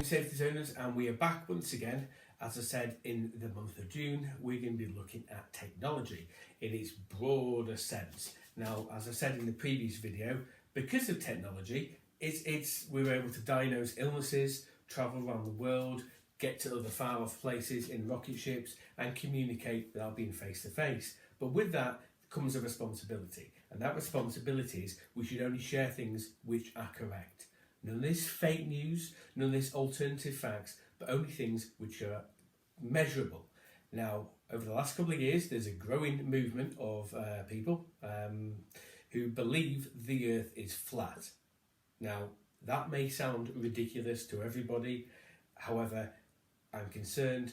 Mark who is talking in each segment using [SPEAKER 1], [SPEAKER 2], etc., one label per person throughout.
[SPEAKER 1] Safety Zoners, and we are back once again. As I said, in the month of June, we're going to be looking at technology in its broader sense. Now, as I said in the previous video, because of technology, we were able to diagnose illnesses, travel around the world, get to other far-off places in rocket ships, and communicate without being face-to-face. But with that comes a responsibility, and that responsibility is we should only share things which are correct. None of this fake news, none of this alternative facts, but only things which are measurable. Now, over the last couple of years, there's a growing movement of people who believe the Earth is flat. Now, that may sound ridiculous to everybody. However, we are concerned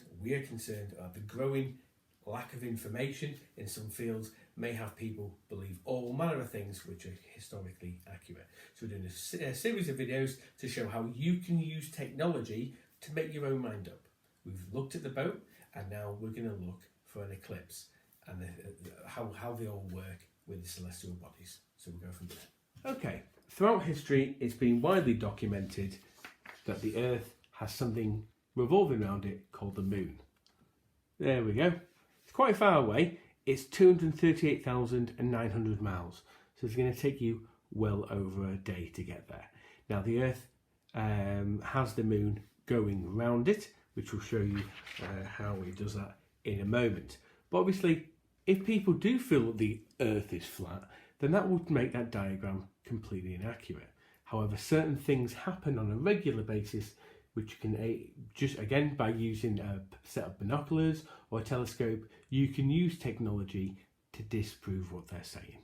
[SPEAKER 1] about the growing lack of information in some fields may have people believe all manner of things which are historically accurate. So we're doing a series of videos to show how you can use technology to make your own mind up. We've looked at the boat, and now we're going to look for an eclipse and how they all work with the celestial bodies. So we'll go from there. Okay, throughout history it's been widely documented that the Earth has something revolving around it called the moon. There we go. It's quite far away. It's 238,900 miles. So it's going to take you well over a day to get there. Now the Earth has the moon going around it, which will show you how it does that in a moment. But obviously, if people do feel that the Earth is flat, then that would make that diagram completely inaccurate. However, certain things happen on a regular basis which you can, just again, by using a set of binoculars or a telescope, you can use technology to disprove what they're saying.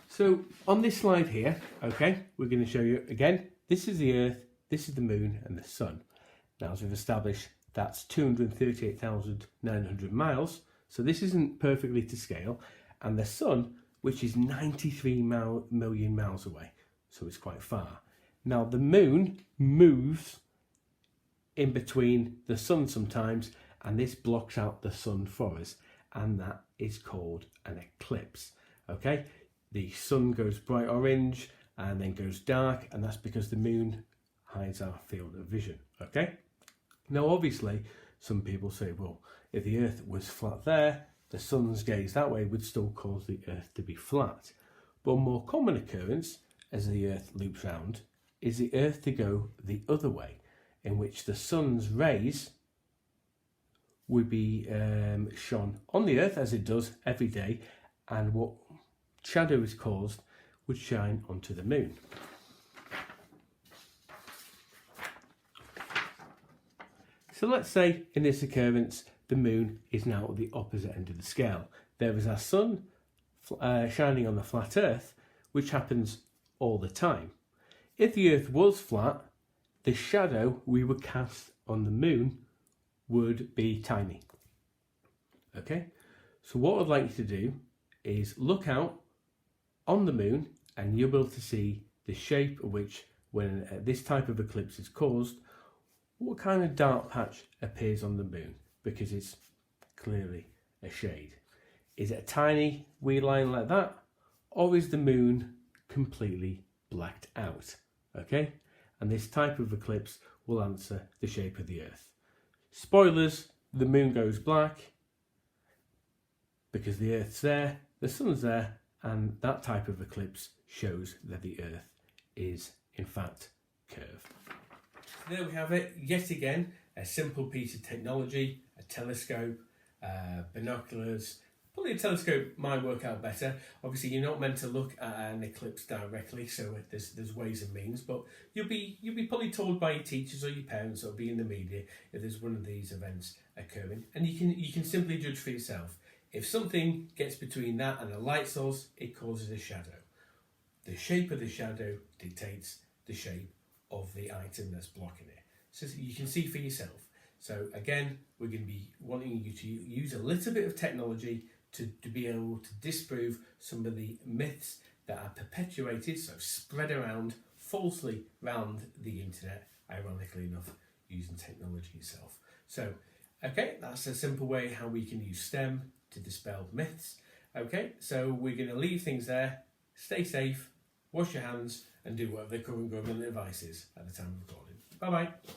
[SPEAKER 1] So on this slide here, okay, we're going to show you again, this is the Earth, this is the moon and the sun. Now, as we've established, that's 238,900 miles. So this isn't perfectly to scale. And the sun, which is 93 million miles away. So it's quite far. Now, the moon moves in between the sun sometimes, and this blocks out the sun for us. And that is called an eclipse. Okay? The sun goes bright orange and then goes dark, and that's because the moon hides our field of vision. Okay? Now, obviously, some people say, well, if the Earth was flat there, the sun's gaze that way would still cause the Earth to be flat. But a more common occurrence, as the Earth loops round, is the Earth to go the other way, in which the sun's rays would be shone on the Earth, as it does every day, and what shadow is caused would shine onto the moon. So let's say in this occurrence, the moon is now at the opposite end of the scale. There is our sun shining on the flat Earth, which happens all the time. If the Earth was flat, the shadow we would cast on the moon would be tiny. Okay, so what I'd like you to do is look out on the moon, and you'll be able to see the shape of which, when this type of eclipse is caused, what kind of dark patch appears on the moon, because it's clearly a shade. Is it a tiny wee line like that, or is the moon completely blacked out? Okay, and this type of eclipse will answer the shape of the Earth. Spoilers, the moon goes black because the Earth's there, the sun's there, and that type of eclipse shows that the Earth is in fact curved. There we have it, yet again, a simple piece of technology, a telescope, binoculars. Probably a telescope might work out better. Obviously, you're not meant to look at an eclipse directly, so there's ways and means. But you'll be probably told by your teachers or your parents, or be in the media if there's one of these events occurring, and you can simply judge for yourself. If something gets between that and a light source, it causes a shadow. The shape of the shadow dictates the shape of the item that's blocking it. So you can see for yourself. So again, we're going to be wanting you to use a little bit of technology to be able to disprove some of the myths that are perpetuated, so spread around falsely around the internet, ironically enough, using technology itself. So, okay, that's a simple way how we can use STEM to dispel myths. Okay, so we're going to leave things there. Stay safe. wash your hands and do whatever the current government advice is at the time of recording. Bye bye.